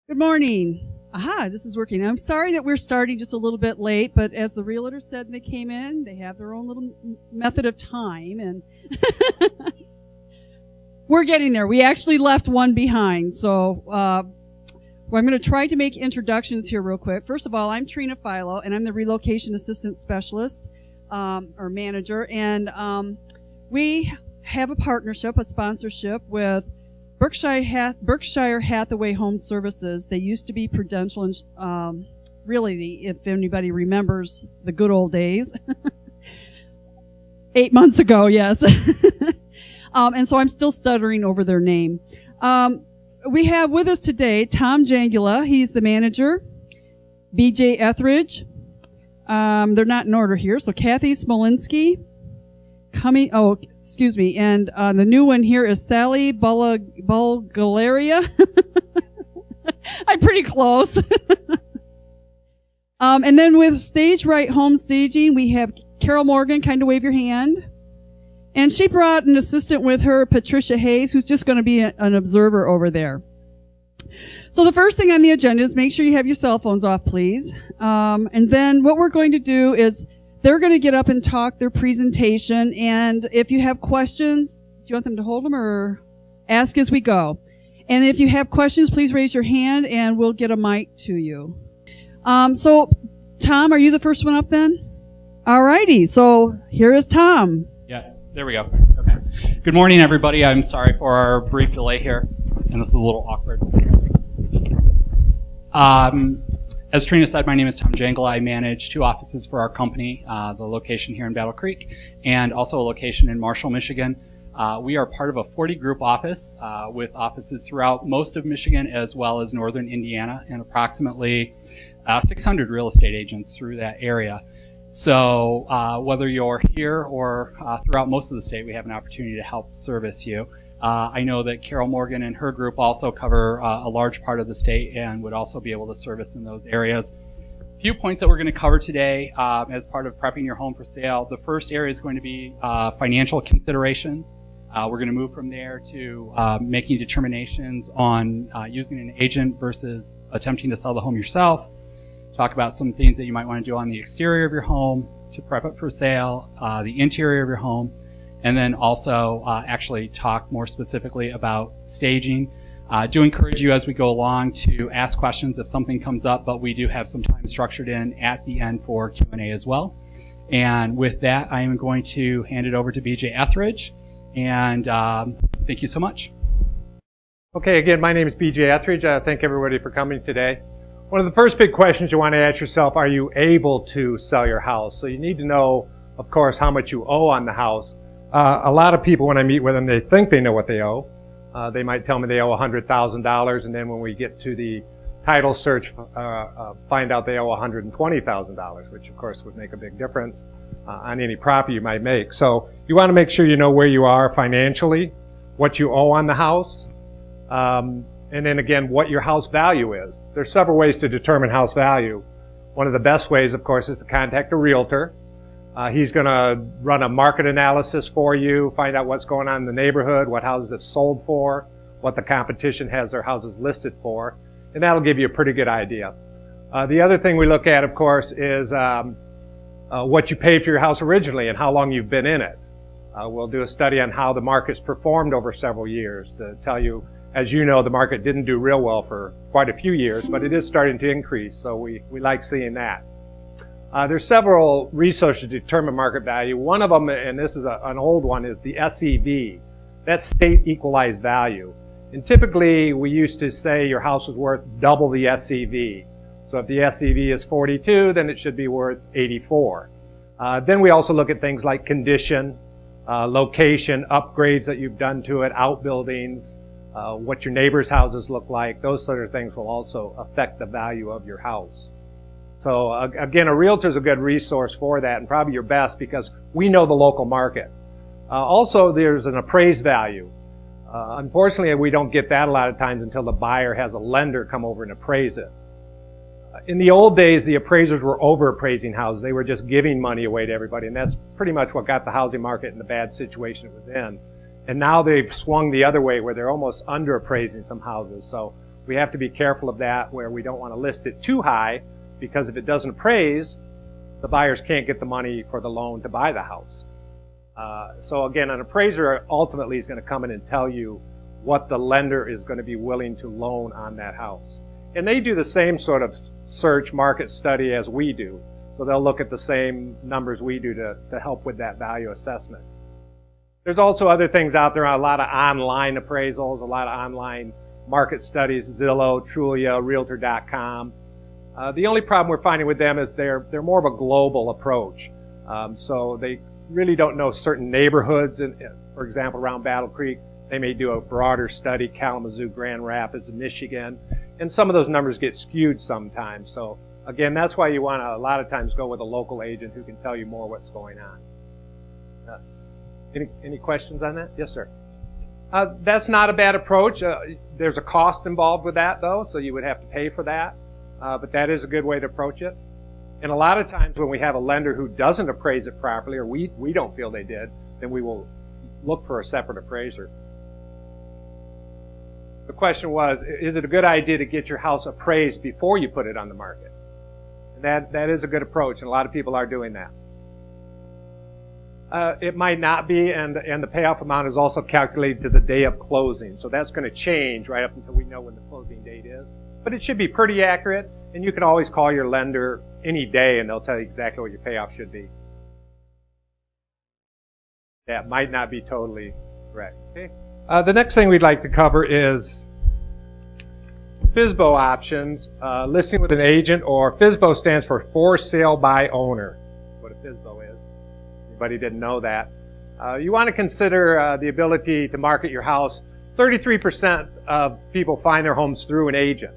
Good morning. Aha, this is working. I'm sorry that we're starting just a little bit late, but as the realtor said when they came in, they have their own little method of time, and we're getting there. We actually left one behind, so I'm going to try to make introductions here real quick. First of all, I'm Trina Philo, and I'm the Relocation Assistance Specialist, or Manager, and we have a partnership, a sponsorship with Berkshire Hathaway Home Services. They used to be Prudential, and really, if anybody remembers the good old days, 8 months ago, yes. And so I'm still stuttering over their name. We have with us today Tom Jangula. He's the manager. BJ Etheridge. They're not in order here. So Kathy Smolinski. And the new one here is Sally Bulgaria. I'm pretty close. And then with Stage Right Home Staging, we have Carol Morgan. Kind of wave your hand. And she brought an assistant with her, Patricia Hayes, who's just going to be an observer over there. So the first thing on the agenda is make sure you have your cell phones off, please. And then what we're going to do is they're going to get up and talk their presentation, and if you have questions, do you want them to hold them or ask as we go? And if you have questions, please raise your hand, and we'll get a mic to you. So, Tom, are you the first one up then? All righty, so here is Tom. Yeah, there we go. Okay. Good morning, everybody. I'm sorry for our brief delay here, and this is a little awkward. As Trina said, my name is Tom Jangula. I manage 2 offices for our company, the location here in Battle Creek and also a location in Marshall, Michigan. We are part of a 40-group office with offices throughout most of Michigan as well as northern Indiana and approximately 600 real estate agents through that area. So whether you're here or throughout most of the state, we have an opportunity to help service you. I know that Carol Morgan and her group also cover a large part of the state and would also be able to service in those areas. A few points that we're going to cover today as part of prepping your home for sale. The first area is going to be financial considerations. We're going to move from there to making determinations on using an agent versus attempting to sell the home yourself. Talk about some things that you might want to do on the exterior of your home to prep it for sale, the interior of your home, and then also actually talk more specifically about staging. I do encourage you as we go along to ask questions if something comes up, but we do have some time structured in at the end for Q&A as well. And with that, I am going to hand it over to BJ Etheridge, and thank you so much. Okay, again, my name is BJ Etheridge. Thank everybody for coming today. One of the first big questions you want to ask yourself, are you able to sell your house? So you need to know, of course, how much you owe on the house. A lot of people, when I meet with them, they think they know what they owe. They might tell me they owe $100,000, and then when we get to the title search, find out they owe $120,000, which of course would make a big difference on any profit you might make. So you want to make sure you know where you are financially, what you owe on the house, and then again, what your house value is. There's several ways to determine house value. One of the best ways, of course, is to contact a realtor. He's going to run a market analysis for you, find out what's going on in the neighborhood, what houses have sold for, what the competition has their houses listed for, and that'll give you a pretty good idea. The other thing we look at, of course, is what you paid for your house originally and how long you've been in it. We'll do a study on how the market's performed over several years to tell you, as you know, the market didn't do real well for quite a few years, but it is starting to increase, so we like seeing that. There's several research to determine market value. One of them, and this is an old one, is the SEV. That's state equalized value. And typically, we used to say your house was worth double the SEV. So if the SEV is 42, then it should be worth 84. Then we also look at things like condition, location, upgrades that you've done to it, outbuildings, what your neighbors' houses look like. Those sort of things will also affect the value of your house. So again, a realtor is a good resource for that, and probably your best because we know the local market. Also, there's an appraised value. Unfortunately, we don't get that a lot of times until the buyer has a lender come over and appraise it. In the old days, the appraisers were over-appraising houses. They were just giving money away to everybody, and that's pretty much what got the housing market in the bad situation it was in. And now they've swung the other way where they're almost under-appraising some houses. So We have to be careful of that, where we don't want to list it too high, because if it doesn't appraise, the buyers can't get the money for the loan to buy the house. So again, an appraiser ultimately is going to come in and tell you what the lender is going to be willing to loan on that house. And they do the same sort of search market study as we do. So they'll look at the same numbers we do to help with that value assessment. There's also other things out there, a lot of online appraisals, a lot of online market studies, Zillow, Trulia, Realtor.com. The only problem we're finding with them is they're more of a global approach. So they really don't know certain neighborhoods. For example, around Battle Creek, they may do a broader study, Kalamazoo, Grand Rapids, Michigan, and some of those numbers get skewed sometimes. So again, that's why you want to a lot of times go with a local agent who can tell you more what's going on. Any questions on that? Yes, sir. That's not a bad approach. There's a cost involved with that, though, so you would have to pay for that. But that is a good way to approach it. And a lot of times when we have a lender who doesn't appraise it properly, or we don't feel they did, then we will look for a separate appraiser. The question was, is it a good idea to get your house appraised before you put it on the market? And that is a good approach, and a lot of people are doing that. It might not be, and the payoff amount is also calculated to the day of closing. So that's going to change right up until we know when the closing date is. But it should be pretty accurate, and you can always call your lender any day, and they'll tell you exactly what your payoff should be. That might not be totally correct. Okay. The next thing we'd like to cover is FSBO options, listing with an agent, or FSBO stands for For Sale by Owner. What a FSBO is. Anybody didn't know that. You want to consider the ability to market your house. 33% of people find their homes through an agent.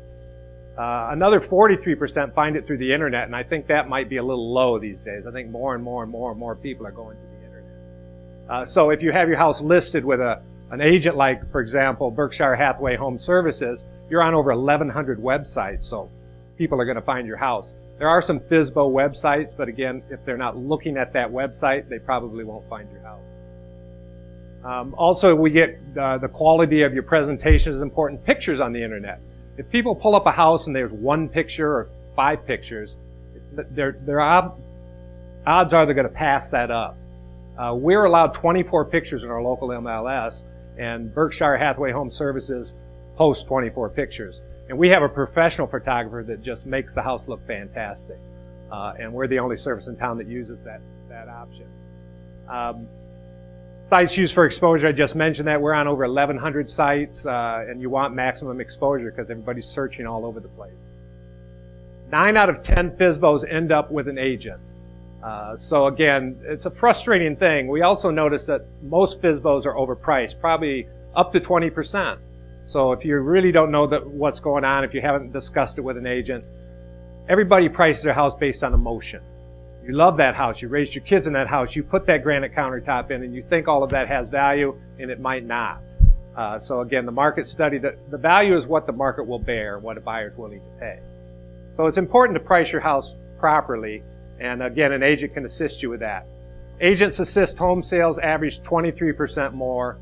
Another 43% find it through the internet, and I think that might be a little low these days. I think more and more people are going to the internet. So if you have your house listed with an agent like, for example, Berkshire Hathaway Home Services, you're on over 1,100 websites, so people are going to find your house. There are some FSBO websites, but again, if they're not looking at that website, they probably won't find your house. Also, we get the quality of your presentation is important. Pictures on the internet. If people pull up a house and there's one picture or 5 pictures, their odds are they're going to pass that up. We're allowed 24 pictures in our local MLS, and Berkshire Hathaway Home Services posts 24 pictures. And we have a professional photographer that just makes the house look fantastic. And we're the only service in town that uses that option. Sites used for exposure, I just mentioned that. We're on over 1,100 sites, and you want maximum exposure because everybody's searching all over the place. 9 out of 10 FSBOs end up with an agent. So again, it's a frustrating thing. We also notice that most FSBOs are overpriced, probably up to 20%. So if you really don't know what's going on, if you haven't discussed it with an agent, everybody prices their house based on emotion. You love that house, you raised your kids in that house, you put that granite countertop in, and you think all of that has value, and it might not. So again, the market study, the value is what the market will bear, what a buyer's willing to pay. So it's important to price your house properly, and again, an agent can assist you with that. Agents assist home sales average 23% more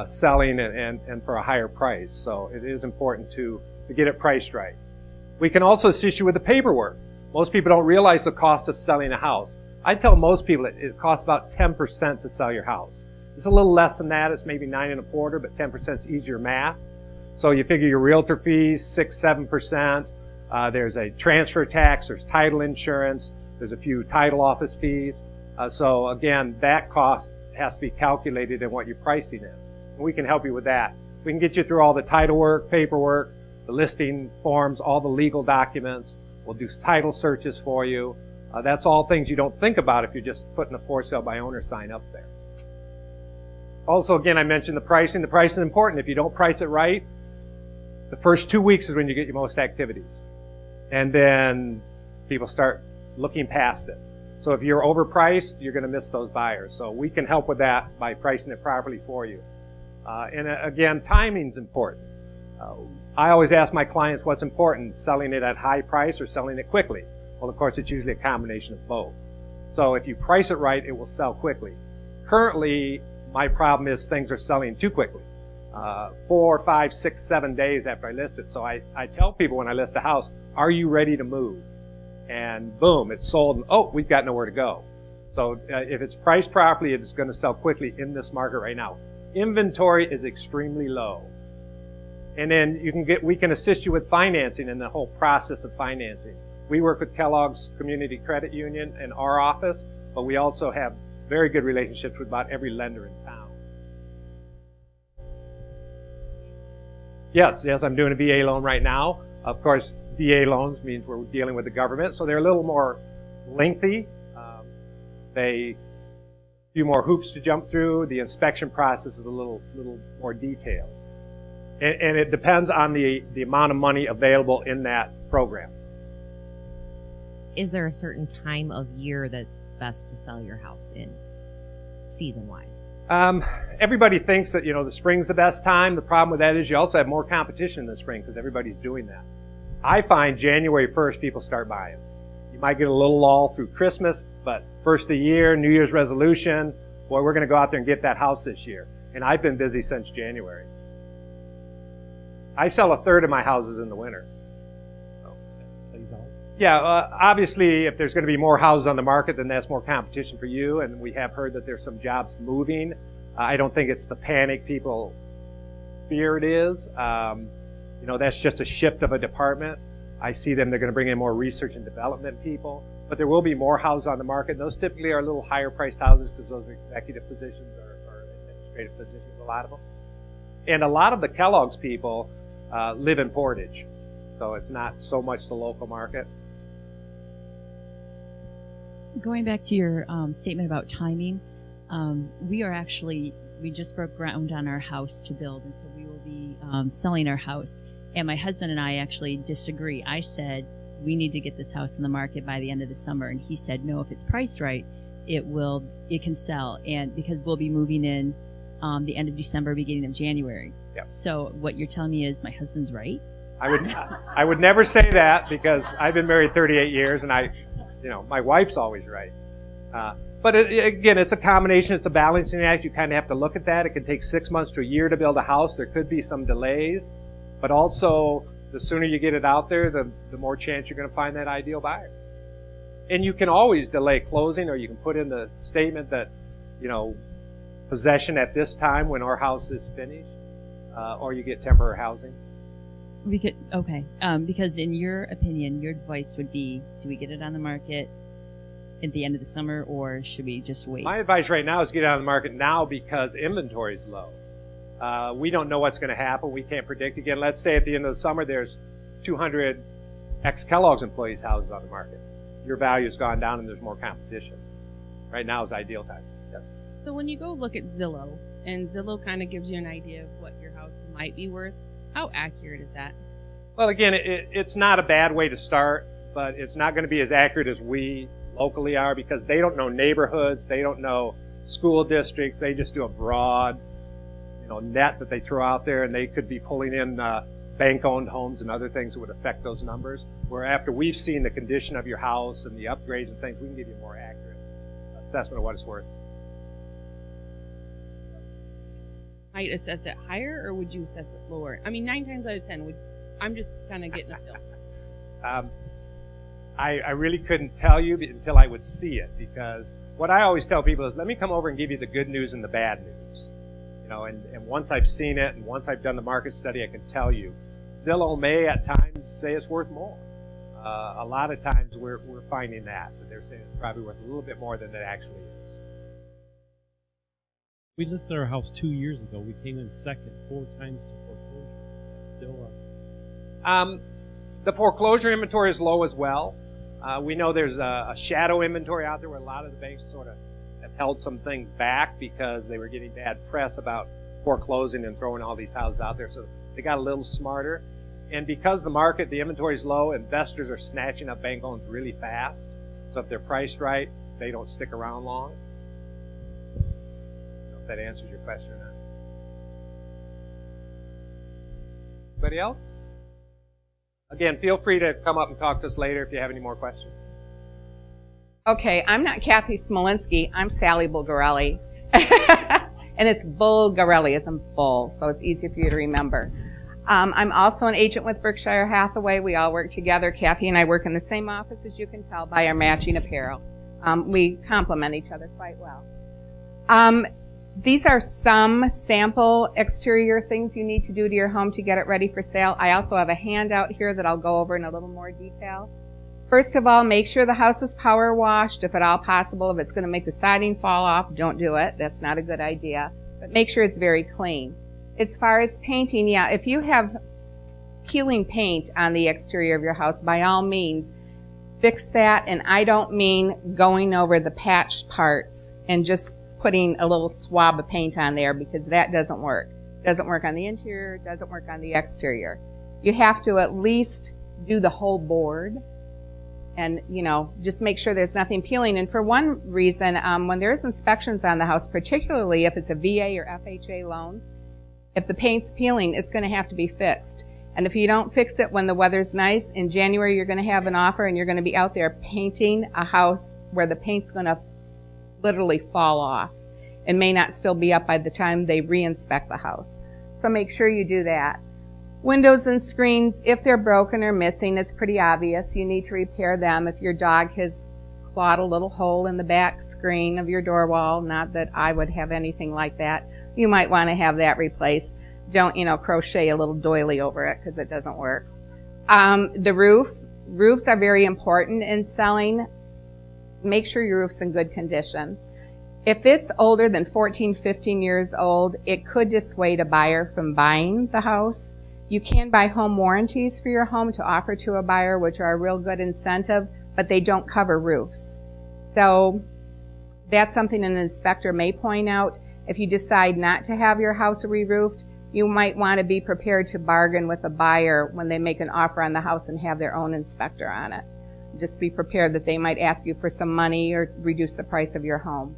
selling and for a higher price. So it is important to get it priced right. We can also assist you with the paperwork. Most people don't realize the cost of selling a house. I tell most people it costs about 10% to sell your house. It's a little less than that. It's maybe 9.25%, but 10% is easier math. So you figure your realtor fees, 6-7%. There's a transfer tax. There's title insurance. There's a few title office fees. So again, that cost has to be calculated in what your pricing is. And we can help you with that. We can get you through all the title work, paperwork, the listing forms, all the legal documents. We'll do title searches for you. That's all things you don't think about if you're just putting a for sale by owner sign up there. Also, again, I mentioned the pricing. The price is important. If you don't price it right, the first 2 weeks is when you get your most activities. And then people start looking past it. So if you're overpriced, you're going to miss those buyers. So we can help with that by pricing it properly for you. And again, timing's important. I always ask my clients what's important, selling it at high price or selling it quickly. Well, of course, it's usually a combination of both. So if you price it right, it will sell quickly. Currently, my problem is things are selling too quickly. 4, 5, 6, 7 days after I list it. So I tell people when I list a house, are you ready to move? And boom, it's sold, and oh, we've got nowhere to go. So if it's priced properly, it's going to sell quickly in this market right now. Inventory is extremely low. And then we can assist you with financing and the whole process of financing. We work with Kellogg's Community Credit Union in our office, but we also have very good relationships with about every lender in town. Yes, I'm doing a VA loan right now. Of course, VA loans means we're dealing with the government, so they're a little more lengthy. They a few more hoops to jump through. The inspection process is a little more detailed. And it depends on the amount of money available in that program. Is there a certain time of year that's best to sell your house in, season-wise? Everybody thinks that, the spring's the best time. The problem with that is you also have more competition in the spring because everybody's doing that. I find January 1st people start buying. You might get a little lull through Christmas, but first of the year, New Year's resolution, boy, we're going to go out there and get that house this year. And I've been busy since January. I sell a third of my houses in the winter. Yeah, obviously, if there's going to be more houses on the market, then that's more competition for you. And we have heard that there's some jobs moving. I don't think it's the panic people fear it is. That's just a shift of a department. I see they're going to bring in more research and development people. But there will be more houses on the market. And those typically are a little higher priced houses because those are executive positions or administrative positions, a lot of them. And a lot of the Kellogg's people live in Portage. So it's not so much the local market. Going back to your statement about timing, we just broke ground on our house to build, and so we will be selling our house. And my husband and I actually disagree. I said, we need to get this house in the market by the end of the summer. And he said, no, if it's priced right, it can sell. And because we'll be moving in the end of December, beginning of January. Yep. So what you're telling me is my husband's right? I would never say that because I've been married 38 years and my wife's always right. But again, it's a combination. It's a balancing act. You kind of have to look at that. It can take 6 months to a year to build a house. There could be some delays, but also the sooner you get it out there, the more chance you're going to find that ideal buyer. And you can always delay closing, or you can put in the statement that, possession at this time when our house is finished, or you get temporary housing. Because in your opinion, your advice would be, do we get it on the market at the end of the summer, or should we just wait? My advice right now is get it on the market now because inventory is low. We don't know what's going to happen. We can't predict. Again, let's say at the end of the summer there's 200 ex-Kellogg's employees' houses on the market. Your value's gone down and there's more competition. Right now is ideal time. Yes. So when you go look at Zillow, and Zillow kind of gives you an idea of what your house might be worth, how accurate is that? Well, again, it's not a bad way to start, but it's not going to be as accurate as we locally are because they don't know neighborhoods, they don't know school districts, they just do a broad, net that they throw out there, and they could be pulling in bank-owned homes and other things that would affect those numbers. Where after we've seen the condition of your house and the upgrades and things, we can give you a more accurate assessment of what it's worth. Might assess it higher, or would you assess it lower? I mean, 9 times out of 10, I'm just kind of getting a feel. I really couldn't tell you until I would see it, because what I always tell people is, let me come over and give you the good news and the bad news. And once I've seen it and once I've done the market study, I can tell you. Zillow may at times say it's worth more. A lot of times we're finding that they're saying it's probably worth a little bit more than it actually is. We listed our house 2 years ago. We came in second 4 times to foreclosure. Still up. The foreclosure inventory is low as well. We know there's a shadow inventory out there where a lot of the banks sort of have held some things back because they were getting bad press about foreclosing and throwing all these houses out there. So they got a little smarter. And because the inventory is low, investors are snatching up bank loans really fast. So if they're priced right, they don't stick around long. I don't know if that answers your question or not. Anybody else? Again, feel free to come up and talk to us later if you have any more questions. Okay, I'm not Kathy Smolinski. I'm Sally Bulgarelli. And it's Bulgarelli, it's in bull, so it's easy for you to remember. I'm also an agent with Berkshire Hathaway. We all work together. Kathy and I work in the same office, as you can tell by our matching apparel. We complement each other quite well. These are some sample exterior things you need to do to your home to get it ready for sale. I also have a handout here that I'll go over in a little more detail. First of all, make sure the house is power washed, if at all possible. If it's going to make the siding fall off, don't do it. That's not a good idea. But make sure it's very clean. As far as painting, yeah, if you have peeling paint on the exterior of your house, by all means, fix that. And I don't mean going over the patched parts and just putting a little swab of paint on there, because that doesn't work. It doesn't work on the interior, it doesn't work on the exterior. You have to at least do the whole board and, you know, just make sure there's nothing peeling. And for one reason, when there's inspections on the house, particularly if it's a VA or FHA loan, if the paint's peeling, it's going to have to be fixed. And if you don't fix it when the weather's nice, in January you're going to have an offer and you're going to be out there painting a house where the paint's going to literally fall off and may not still be up by the time they re-inspect the house. So make sure you do that. Windows and screens, if they're broken or missing, it's pretty obvious. You need to repair them. If your dog has clawed a little hole in the back screen of your door wall, not that I would have anything like that, you might want to have that replaced. Don't, you know, crochet a little doily over it, because it doesn't work. The roofs are very important in selling. Make sure your roof's in good condition. If it's older than 14, 15 years old, it could dissuade a buyer from buying the house. You can buy home warranties for your home to offer to a buyer, which are a real good incentive, but they don't cover roofs. So that's something an inspector may point out. If you decide not to have your house re-roofed, you might want to be prepared to bargain with a buyer when they make an offer on the house and have their own inspector on it. Just be prepared that they might ask you for some money or reduce the price of your home.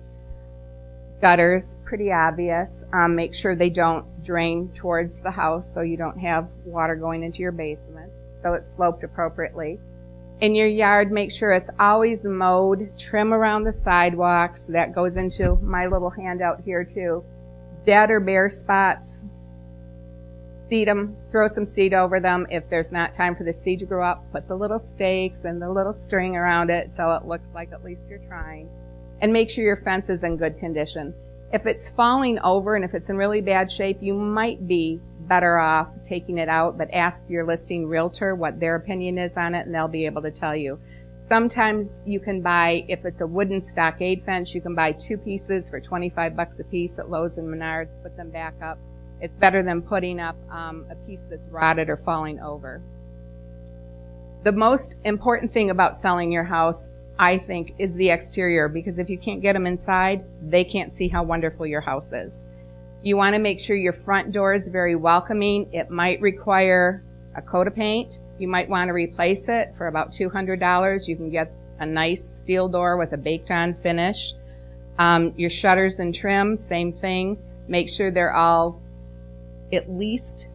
Gutters, pretty obvious. Make sure they don't drain towards the house so you don't have water going into your basement, so it's sloped appropriately. In your yard, make sure it's always mowed. Trim around the sidewalks. That goes into my little handout here too. Dead or bare spots, seed them, throw some seed over them. If there's not time for the seed to grow up, put the little stakes and the little string around it so it looks like at least you're trying. And make sure your fence is in good condition. If it's falling over and if it's in really bad shape, you might be better off taking it out, but ask your listing realtor what their opinion is on it, and they'll be able to tell you. Sometimes you can buy, if it's a wooden stockade fence, you can buy 2 pieces for $25 a piece at Lowe's and Menards, put them back up. It's better than putting up a piece that's rotted or falling over. The most important thing about selling your house, I think, is the exterior, because if you can't get them inside, they can't see how wonderful your house is. You want to make sure your front door is very welcoming. It might require a coat of paint. You might want to replace it for about $200. You can get a nice steel door with a baked-on finish. Your shutters and trim, same thing. Make sure they're all at least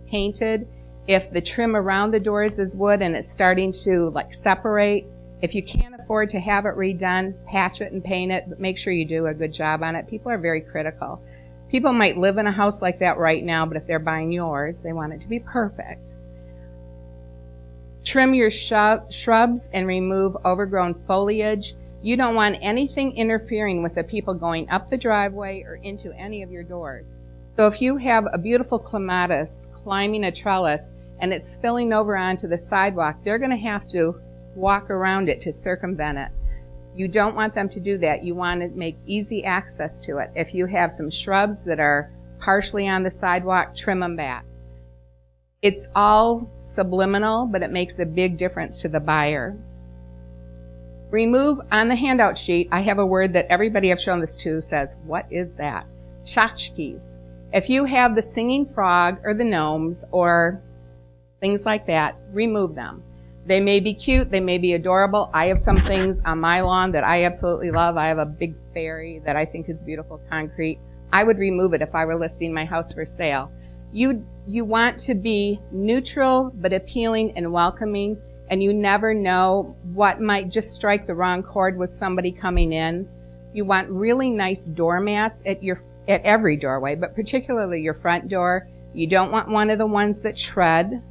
painted. If the trim around the doors is wood and it's starting to like separate, if you can't afford to have it redone, patch it and paint it, but make sure you do a good job on it. People are very critical. People might live in a house like that right now, but if they're buying yours, they want it to be perfect. Trim your shrubs and remove overgrown foliage. You don't want anything interfering with the people going up the driveway or into any of your doors. So if you have a beautiful clematis climbing a trellis and it's spilling over onto the sidewalk, they're going to have to walk around it to circumvent it. You don't want them to do that. You want to make easy access to it. If you have some shrubs that are partially on the sidewalk, trim them back. It's all subliminal, but it makes a big difference to the buyer. Remove, on the handout sheet, I have a word that everybody I've shown this to says, what is that? Tchotchkes. If you have the singing frog or the gnomes or things like that, remove them. They may be cute, they may be adorable. I have some things on my lawn that I absolutely love. I have a big fairy that I think is beautiful concrete. I would remove it if I were listing my house for sale. You want to be neutral but appealing and welcoming, and you never know what might just strike the wrong chord with somebody coming in. You want really nice doormats at your at every doorway, but particularly your front door. You don't want one of the ones that shred,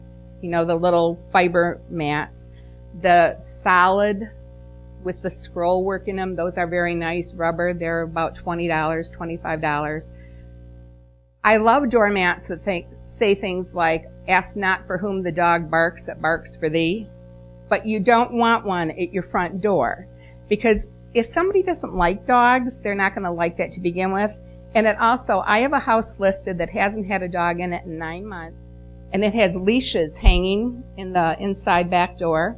you know, the little fiber mats. The solid with the scroll work in them, those are very nice rubber. They're about $20, $25. I love doormats that say things like, ask not for whom the dog barks, it barks for thee. But you don't want one at your front door. Because if somebody doesn't like dogs, they're not going to like that to begin with. And it also, I have a house listed that hasn't had a dog in it in 9 months. And it has leashes hanging in the inside back door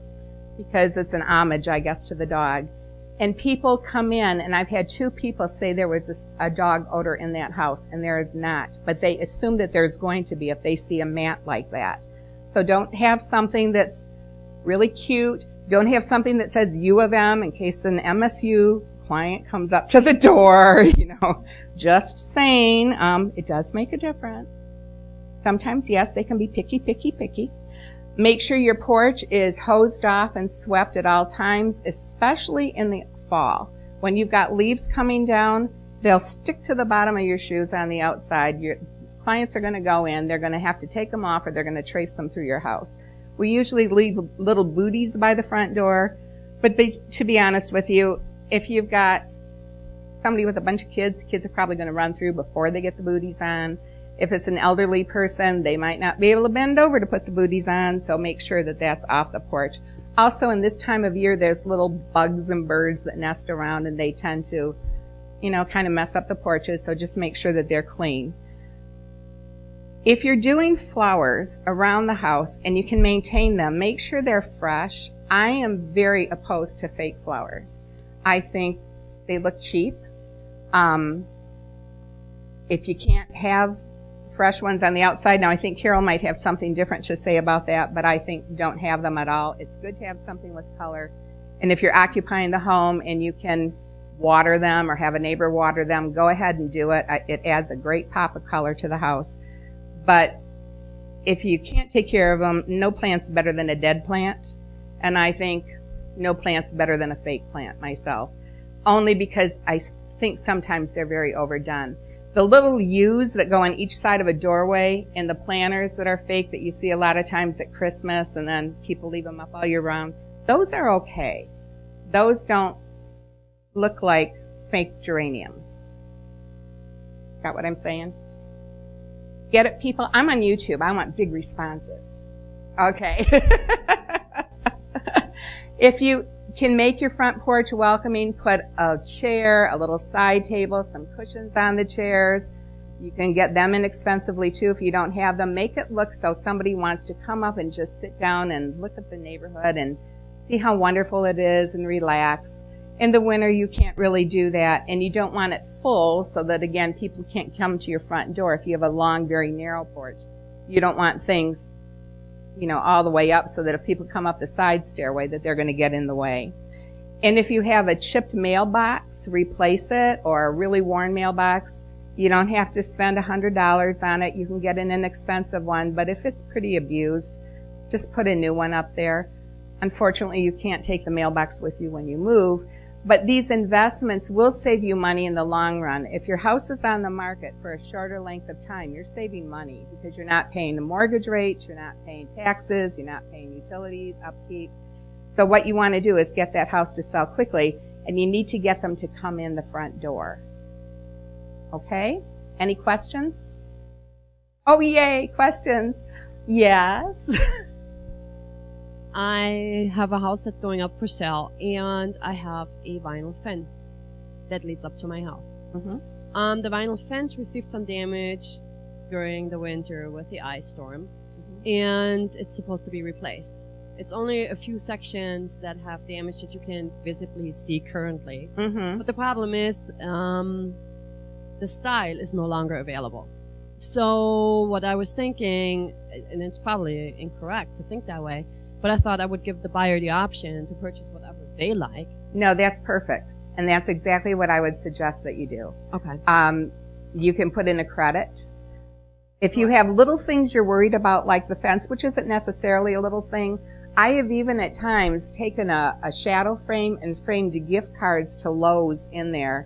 because it's an homage, I guess, to the dog. And people come in, and I've had 2 people say there was a dog odor in that house, and there is not. But they assume that there's going to be if they see a mat like that. So don't have something that's really cute. Don't have something that says U of M in case an MSU client comes up to the door, you know. Just saying, it does make a difference. Sometimes, yes, they can be picky, picky, picky. Make sure your porch is hosed off and swept at all times, especially in the fall. When you've got leaves coming down, they'll stick to the bottom of your shoes on the outside. Your clients are going to go in. They're going to have to take them off or they're going to traipse them through your house. We usually leave little booties by the front door. But to be honest with you, if you've got somebody with a bunch of kids, the kids are probably going to run through before they get the booties on. If it's an elderly person, they might not be able to bend over to put the booties on, so make sure that that's off the porch. Also, in this time of year, there's little bugs and birds that nest around, and they tend to, you know, kind of mess up the porches, so just make sure that they're clean. If you're doing flowers around the house and you can maintain them, make sure they're fresh. I am very opposed to fake flowers. I think they look cheap. If you can't have fresh ones on the outside. Now, I think Carol might have something different to say about that, but I think don't have them at all. It's good to have something with color. And if you're occupying the home and you can water them or have a neighbor water them, go ahead and do it. It adds a great pop of color to the house. But if you can't take care of them, no plant's better than a dead plant. And I think no plant's better than a fake plant myself. Only because I think sometimes they're very overdone. The little U's that go on each side of a doorway and the planters that are fake that you see a lot of times at Christmas and then people leave them up all year round, those are okay. Those don't look like fake geraniums. Got what I'm saying? Get it, people? I'm on YouTube. I want big responses. Okay. If you can make your front porch welcoming, put a chair, a little side table, some cushions on the chairs. You can get them inexpensively too if you don't have them. Make it look so somebody wants to come up and just sit down and look at the neighborhood and see how wonderful it is and relax. In the winter, you can't really do that, and you don't want it full so that, again, people can't come to your front door. If you have a long, very narrow porch, you don't want things, you know, all the way up so that if people come up the side stairway that they're going to get in the way. And if you have a chipped mailbox, replace it, or a really worn mailbox. You don't have to spend $100 on it. You can get an inexpensive one, but if it's pretty abused, just put a new one up there. Unfortunately, you can't take the mailbox with you when you move, but these investments will save you money in the long run. If your house is on the market for a shorter length of time, you're saving money because you're not paying the mortgage rate, you're not paying taxes, you're not paying utilities, upkeep. So what you want to do is get that house to sell quickly, and you need to get them to come in the front door. Okay? Any questions? Oh, yay, questions. Yes. I have a house that's going up for sale, and I have a vinyl fence that leads up to my house. Mm-hmm. The vinyl fence received some damage during the winter with the ice storm, and it's supposed to be replaced. It's only a few sections that have damage that you can visibly see currently. Mm-hmm. But the problem is the style is no longer available. So what I was thinking, and it's probably incorrect to think that way, but I thought I would give the buyer the option to purchase whatever they like. No, that's perfect. And that's exactly what I would suggest that you do. Okay. You can put in a credit. If you have little things you're worried about, like the fence, which isn't necessarily a little thing, I have even at times taken a shadow frame and framed gift cards to Lowe's in there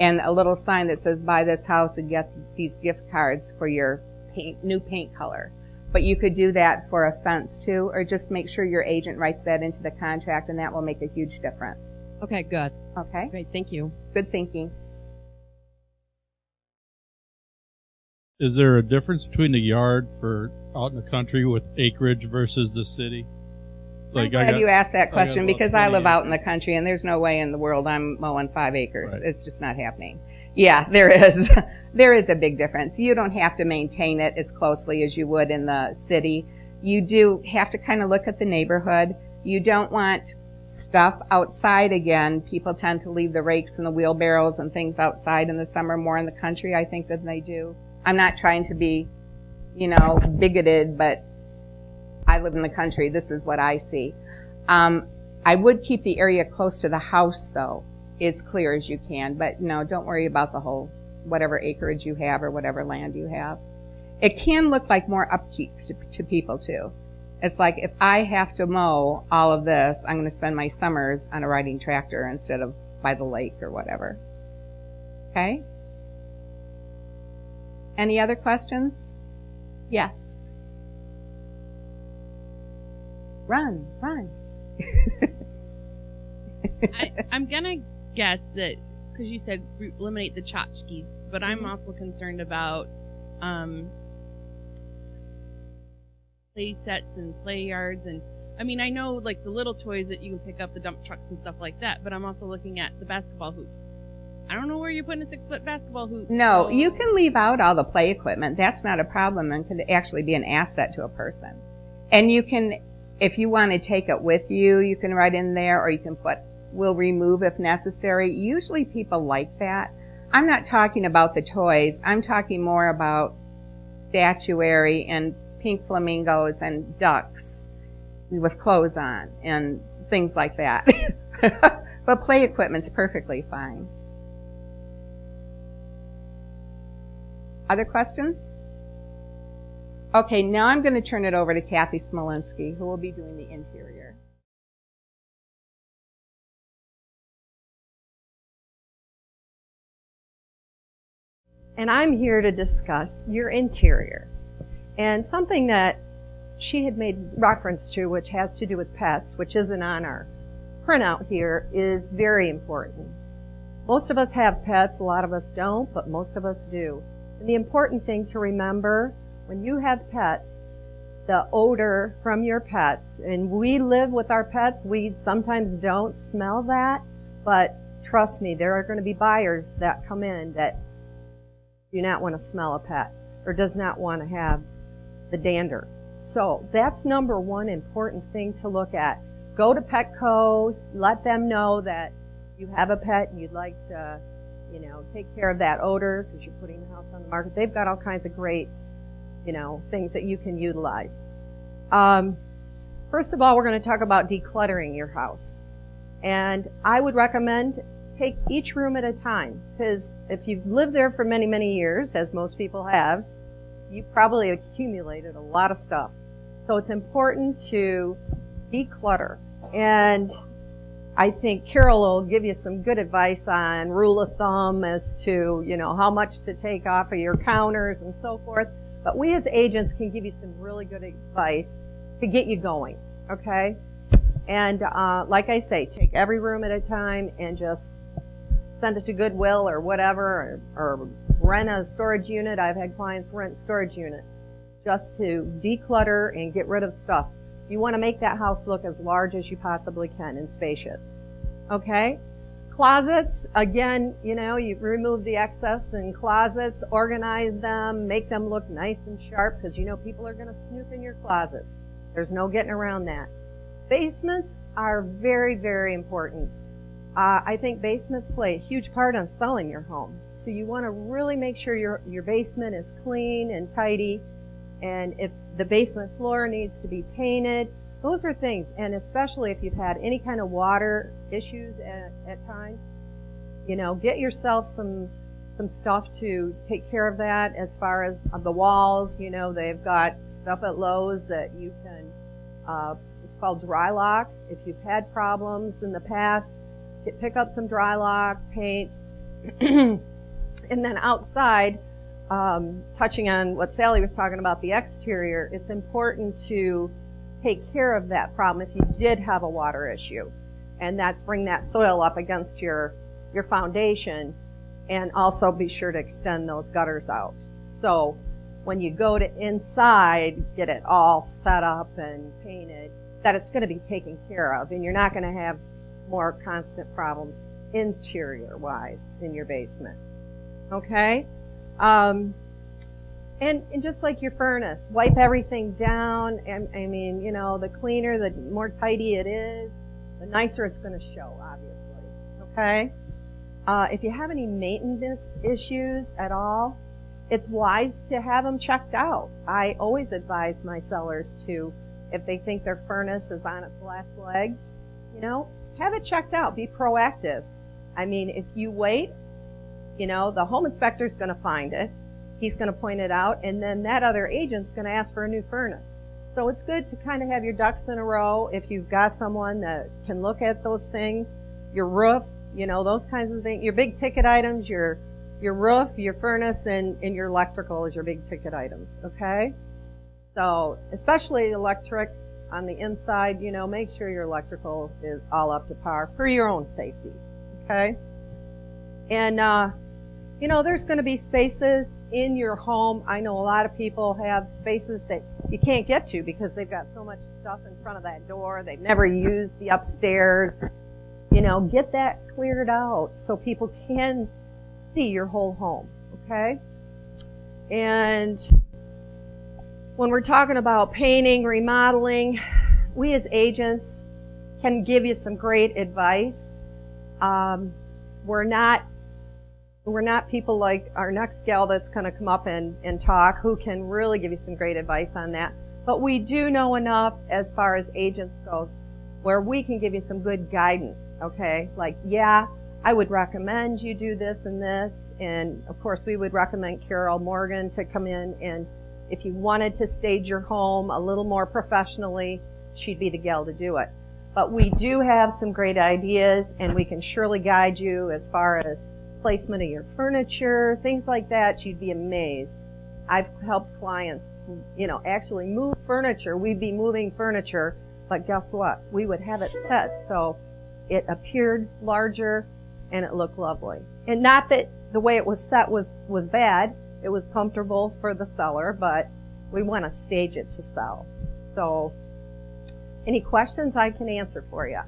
and a little sign that says buy this house and get these gift cards for your new paint color. But you could do that for a fence too, or just make sure your agent writes that into the contract, and that will make a huge difference. Okay, good. Okay? Great, thank you. Good thinking. Is there a difference between the yard for out in the country with acreage versus the city? I'm glad you asked that question because I live out in the acres. country, and there's no way in the world I'm mowing 5 acres. Right. It's just not happening. Yeah, there is. There is a big difference. You don't have to maintain it as closely as you would in the city. You do have to kind of look at the neighborhood. You don't want stuff outside again. People tend to leave the rakes and the wheelbarrows and things outside in the summer more in the country, I think, than they do. I'm not trying to be, bigoted, but I live in the country. This is what I see. I would keep the area close to the house, though, as clear as you can. But no, don't worry about the whole whatever acreage you have or whatever land you have. It can look like more upkeep to people, too. It's like if I have to mow all of this, I'm going to spend my summers on a riding tractor instead of by the lake or whatever. Okay? Any other questions? Yes. Run. I'm gonna guess that because you said eliminate the tchotchkes, but I'm also concerned about play sets and play yards, and I mean I know like the little toys that you can pick up, the dump trucks and stuff like that, but I'm also looking at the basketball hoops. I don't know where you're putting a 6-foot basketball hoop. No, so. you can leave out all the play equipment. That's not a problem and could actually be an asset to a person. And you can, if you want to take it with you, you can write in there, or you can put, we'll remove if necessary. Usually people like that. I'm not talking about the toys. I'm talking more about statuary and pink flamingos and ducks with clothes on and things like that. But play equipment's perfectly fine. Other questions? Okay, now I'm going to turn it over to Kathy Smolinski, who will be doing the interior. And I'm here to discuss your interior. And something that she had made reference to, which has to do with pets, which isn't on our printout here, is very important. Most of us have pets, a lot of us don't, but most of us do. And the important thing to remember, when you have pets, the odor from your pets, and we live with our pets, we sometimes don't smell that, but trust me, there are going to be buyers that come in that do not want to smell a pet or does not want to have the dander. So that's number one important thing to look at. Go to Petco, let them know that you have a pet and you'd like to take care of that odor because you're putting the house on the market. They've got all kinds of great, things that you can utilize. First of all, we're going to talk about decluttering your house. And I would recommend take each room at a time, because if you've lived there for many, many years, as most people have, you probably accumulated a lot of stuff. So it's important to declutter. And I think Carol will give you some good advice on rule of thumb as to, how much to take off of your counters and so forth. But we as agents can give you some really good advice to get you going, okay? And like I say, take every room at a time and just send it to Goodwill or whatever, or rent a storage unit. I've had clients rent storage unit just to declutter and get rid of stuff. You want to make that house look as large as you possibly can and spacious. Okay? Closets, again, you remove the excess in closets, organize them, make them look nice and sharp, because people are going to snoop in your closets. There's no getting around that. Basements are very, very important. I think basements play a huge part on selling your home. So you want to really make sure your basement is clean and tidy. And if the basement floor needs to be painted, those are things. And especially if you've had any kind of water issues at times, get yourself some stuff to take care of that. As far as the walls, they've got stuff at Lowe's that you can, it's called dry lock. If you've had problems in the past, pick up some dry lock, paint, And then outside, touching on what Sally was talking about, the exterior, it's important to take care of that problem if you did have a water issue. And that's bring that soil up against your foundation, and also be sure to extend those gutters out. So when you go to inside, get it all set up and painted, that it's going to be taken care of, and you're not going to have more constant problems interior-wise in your basement. Okay? And just like your furnace, wipe everything down. And I mean, you know, the cleaner, the more tidy it is, the nicer it's going to show, obviously. Okay? If you have any maintenance issues at all, it's wise to have them checked out. I always advise my sellers to, if they think their furnace is on its last leg, you know, have it checked out. Be proactive. I mean, if you wait, you know, the home inspector's going to find it. He's going to point it out, and then that other agent's going to ask for a new furnace. So it's good to kind of have your ducks in a row if you've got someone that can look at those things, your roof, you know, those kinds of things, your big ticket items, your roof, your furnace, and your electrical is your big ticket items, okay? So especially electric on the inside, you know, make sure your electrical is all up to par for your own safety, okay? And, you know, there's going to be spaces in your home. I know a lot of people have spaces that you can't get to because they've got so much stuff in front of that door. They've never used the upstairs. You know, get that cleared out so people can see your whole home, okay? And when we're talking about painting, remodeling, we as agents can give you some great advice. We're not people like our next gal that's going to come up and talk who can really give you some great advice on that. But we do know enough as far as agents go where we can give you some good guidance, okay? Like, yeah, I would recommend you do this and this. And, of course, we would recommend Carol Morgan to come in, and if you wanted to stage your home a little more professionally, she'd be the gal to do it. But we do have some great ideas, and we can surely guide you as far as placement of your furniture, things like that. You'd be amazed. I've helped clients, you know, actually move furniture. We'd be moving furniture, but guess what? We would have it set so it appeared larger and it looked lovely. And not that the way it was set was bad. It was comfortable for the seller, but we want to stage it to sell. So, any questions I can answer for you?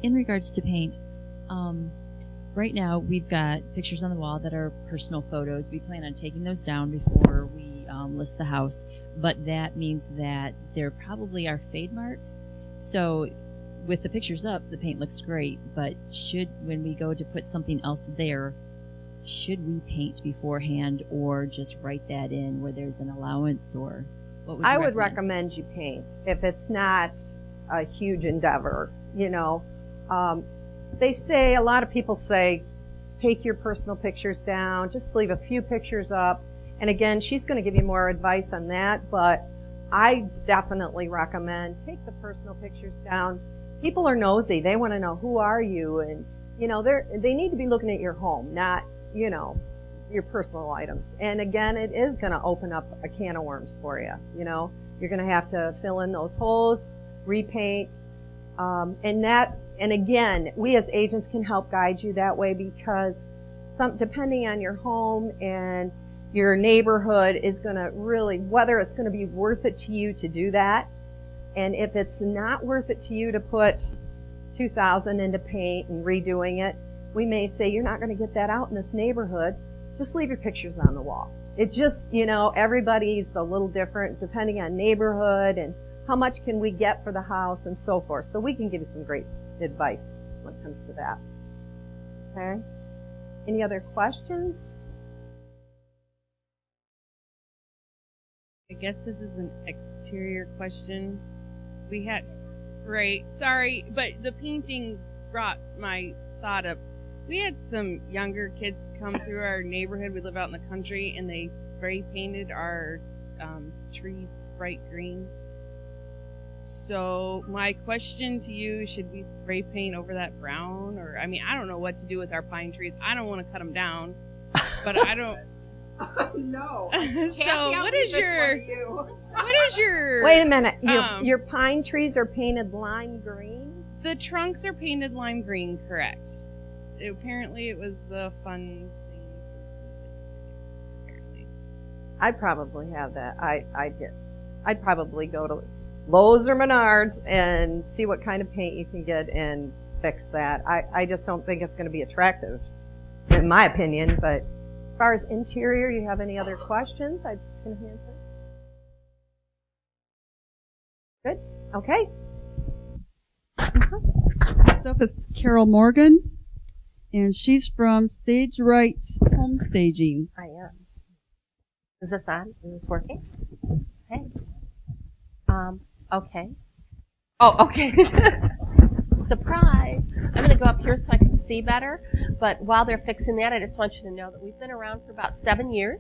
In regards to paint, right now we've got pictures on the wall that are personal photos. We plan on taking those down before we list the house, but that means that there probably are fade marks. So with the pictures up, the paint looks great, but when we go to put something else there, should we paint beforehand or just write that in where there's an allowance, or what would you recommend? I would recommend you paint if it's not a huge endeavor, you know. A lot of people say, take your personal pictures down, just leave a few pictures up. And again, she's going to give you more advice on that, but I definitely recommend take the personal pictures down. People are nosy. They want to know, who are you? And, you know, they need to be looking at your home, not, you know, your personal items. And again, it is going to open up a can of worms for you. You know, you're going to have to fill in those holes, repaint, and again, we as agents can help guide you that way, because depending on your home and your neighborhood is going to really, whether it's going to be worth it to you to do that. And if it's not worth it to you to put $2,000 into paint and redoing it, we may say, you're not going to get that out in this neighborhood. Just leave your pictures on the wall. It just, you know, everybody's a little different depending on neighborhood and how much can we get for the house and so forth. So we can give you some great advice when it comes to that. Okay? Any other questions? I guess this is an exterior question. Sorry, but the painting brought my thought up. We had some younger kids come through our neighborhood. We live out in the country, and they spray painted our trees bright green. So my question to you, should we spray paint over that brown? Or, I mean, I don't know what to do with our pine trees. I don't want to cut them down, but I don't. No. So what is your? Wait a minute. Your pine trees are painted lime green? The trunks are painted lime green, correct. Apparently it was a fun thing. Apparently. I'd probably have that. I'd probably go to Lowe's or Menards and see what kind of paint you can get and fix that. I just don't think it's going to be attractive, in my opinion. But as far as interior, you have any other questions I can answer? Good. Okay. Next up is Carol Morgan, and she's from Stage Right's Home Stagings. I am. Is this on? Is this working? Okay. Okay. Oh, okay. Surprise. I'm going to go up here so I can see better. But while they're fixing that, I just want you to know that we've been around for about 7 years.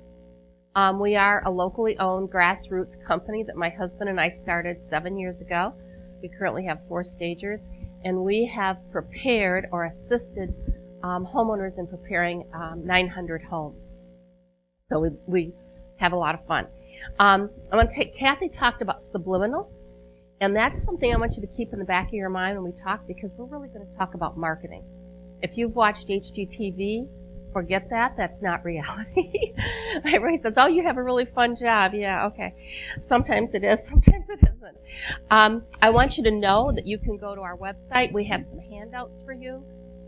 We are a locally owned grassroots company that my husband and I started 7 years ago. We currently have 4 stagers, and we have prepared or assisted homeowners in preparing 900 homes. So we have a lot of fun. Kathy talked about subliminal, and that's something I want you to keep in the back of your mind when we talk, because we're really going to talk about marketing. If you've watched HGTV, forget that. That's not reality. Everybody says, oh, you have a really fun job. Yeah, okay. Sometimes it is, sometimes it isn't. I want you to know that you can go to our website. We have some handouts for you.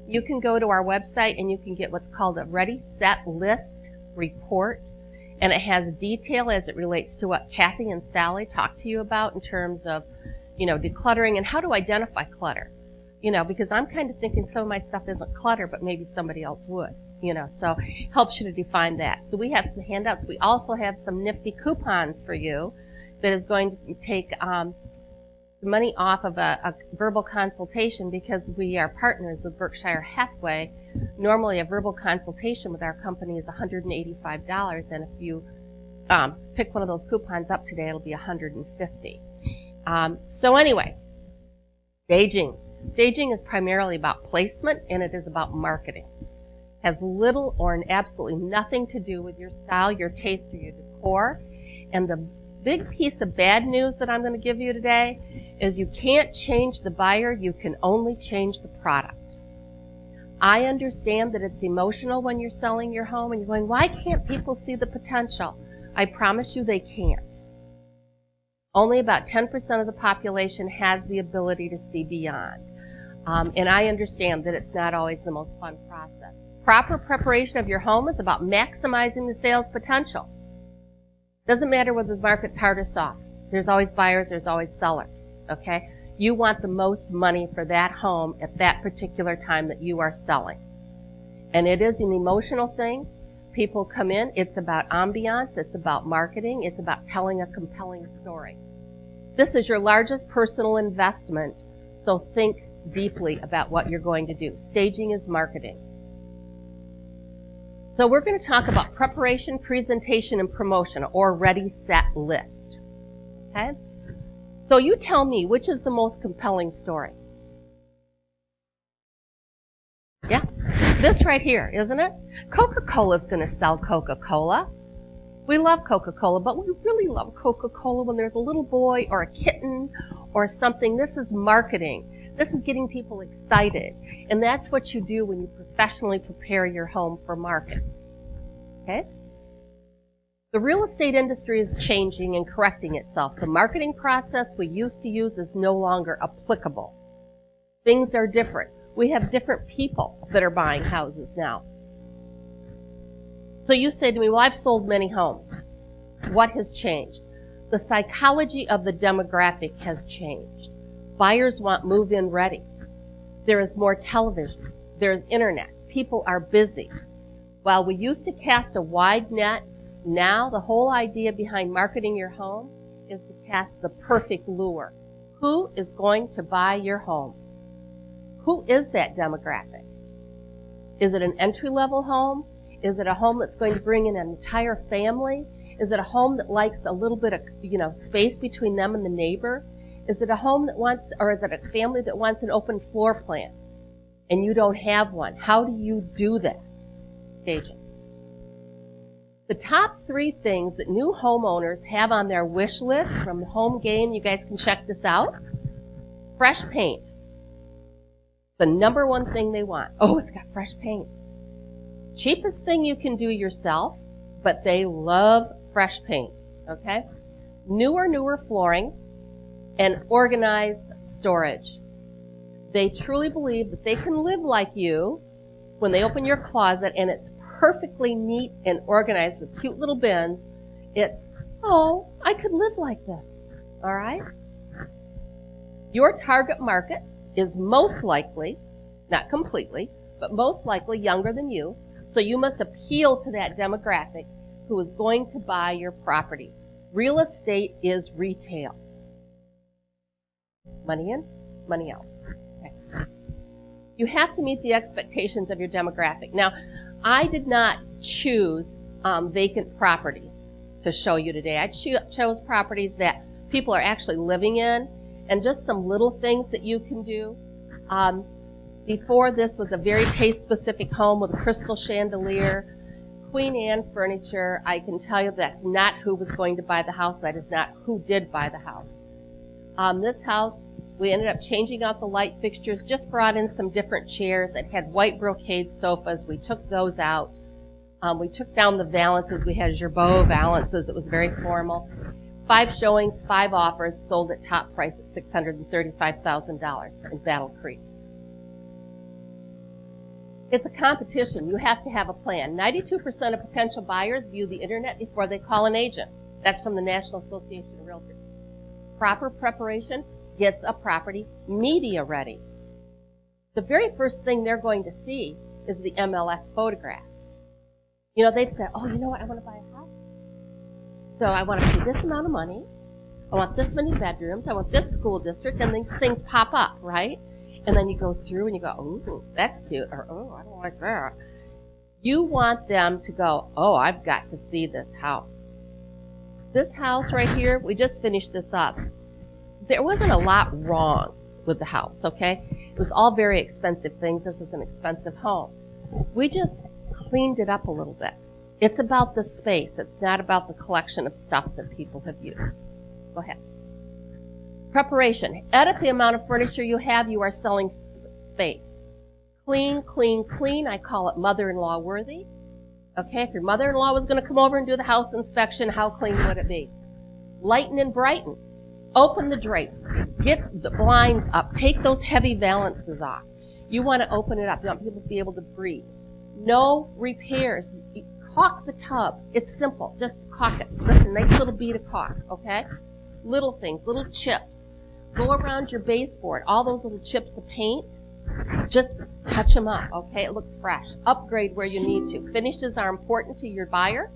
You can go to our website and you can get what's called a Ready, Set, List report. And it has detail as it relates to what Kathy and Sally talked to you about in terms of, decluttering and how to identify clutter. Because I'm kind of thinking some of my stuff isn't clutter, but maybe somebody else would. So helps you to define that. So we have some handouts. We also have some nifty coupons for you that is going to take some money off of a verbal consultation, because we are partners with Berkshire Hathaway. Normally a verbal consultation with our company is $185, and if you pick one of those coupons up today, it'll be $150. So anyway, staging. Staging is primarily about placement, and it is about marketing. Has little or absolutely nothing to do with your style, your taste, or your decor. And the big piece of bad news that I'm going to give you today is you can't change the buyer, you can only change the product. I understand that it's emotional when you're selling your home and you're going, why can't people see the potential? I promise you they can't. Only about 10% of the population has the ability to see beyond. And I understand that it's not always the most fun process. Proper preparation of your home is about maximizing the sales potential. Doesn't matter whether the market's hard or soft. There's always buyers, there's always sellers, okay? You want the most money for that home at that particular time that you are selling. And it is an emotional thing. People come in, it's about ambiance, it's about marketing, it's about telling a compelling story. This is your largest personal investment, so think deeply about what you're going to do. Staging is marketing. So we're going to talk about preparation, presentation, and promotion, or ready, set, list. Okay? So you tell me, which is the most compelling story? Yeah? This right here, isn't it? Coca-Cola's going to sell Coca-Cola. We love Coca-Cola, but we really love Coca-Cola when there's a little boy or a kitten or something. This is marketing. This is getting people excited. And that's what you do when you professionally prepare your home for market. Okay? The real estate industry is changing and correcting itself. The marketing process we used to use is no longer applicable. Things are different. We have different people that are buying houses now. So you say to me, well, I've sold many homes. What has changed? The psychology of the demographic has changed. Buyers want move-in ready. There is more television. There is internet. People are busy. While we used to cast a wide net, now the whole idea behind marketing your home is to cast the perfect lure. Who is going to buy your home? Who is that demographic? Is it an entry-level home? Is it a home that's going to bring in an entire family? Is it a home that likes a little bit of, space between them and the neighbor? Is it a home that wants, or is it a family that wants an open floor plan and you don't have one? How do you do that? Staging. The top 3 things that new homeowners have on their wish list from the home game, you guys can check this out. Fresh paint. The number 1 thing they want. Oh, it's got fresh paint. Cheapest thing you can do yourself, but they love fresh paint, okay? Newer flooring and organized storage. They truly believe that they can live like you when they open your closet and it's perfectly neat and organized with cute little bins. It's, oh, I could live like this, all right? Your target market is most likely, not completely, but most likely younger than you, so you must appeal to that demographic who is going to buy your property. Real estate is retail. Money in, money out. Okay. You have to meet the expectations of your demographic. Now, I did not choose vacant properties to show you today. I chose properties that people are actually living in, and just some little things that you can do. Before this was a very taste-specific home with a crystal chandelier, Queen Anne furniture. I can tell you that's not who was going to buy the house. That is not who did buy the house. This house, we ended up changing out the light fixtures, just brought in some different chairs. It had white brocade sofas. We took those out. We took down the valances. We had Gerbeau valances. It was very formal. 5 showings, 5 offers, sold at top price at $635,000 in Battle Creek. It's a competition. You have to have a plan. 92% of potential buyers view the internet before they call an agent. That's from the National Association of Realtors. Proper preparation gets a property media ready. The very first thing they're going to see is the MLS photographs. You know, they've said, oh, you know what, I want to buy a house. So I want to pay this amount of money. I want this many bedrooms. I want this school district. And these things pop up, right? And then you go through and you go, oh, that's cute. Or, oh, I don't like that. You want them to go, oh, I've got to see this house. This house right here, we just finished this up. There wasn't a lot wrong with the house, okay? It was all very expensive things. This is an expensive home. We just cleaned it up a little bit. It's about the space. It's not about the collection of stuff that people have used. Go ahead. Preparation. Edit the amount of furniture you have. You are selling space. Clean, clean, clean. I call it mother-in-law worthy. Okay, if your mother-in-law was going to come over and do the house inspection, how clean would it be? Lighten and brighten. Open the drapes. Get the blinds up. Take those heavy valances off. You want to open it up. You want people to be able to breathe. No repairs. Caulk the tub. It's simple. Just caulk it. Listen, nice little bead of caulk, okay? Little things, little chips. Go around your baseboard. All those little chips of paint, just touch them up, okay? It looks fresh. Upgrade where you need to. Finishes are important to your buyer,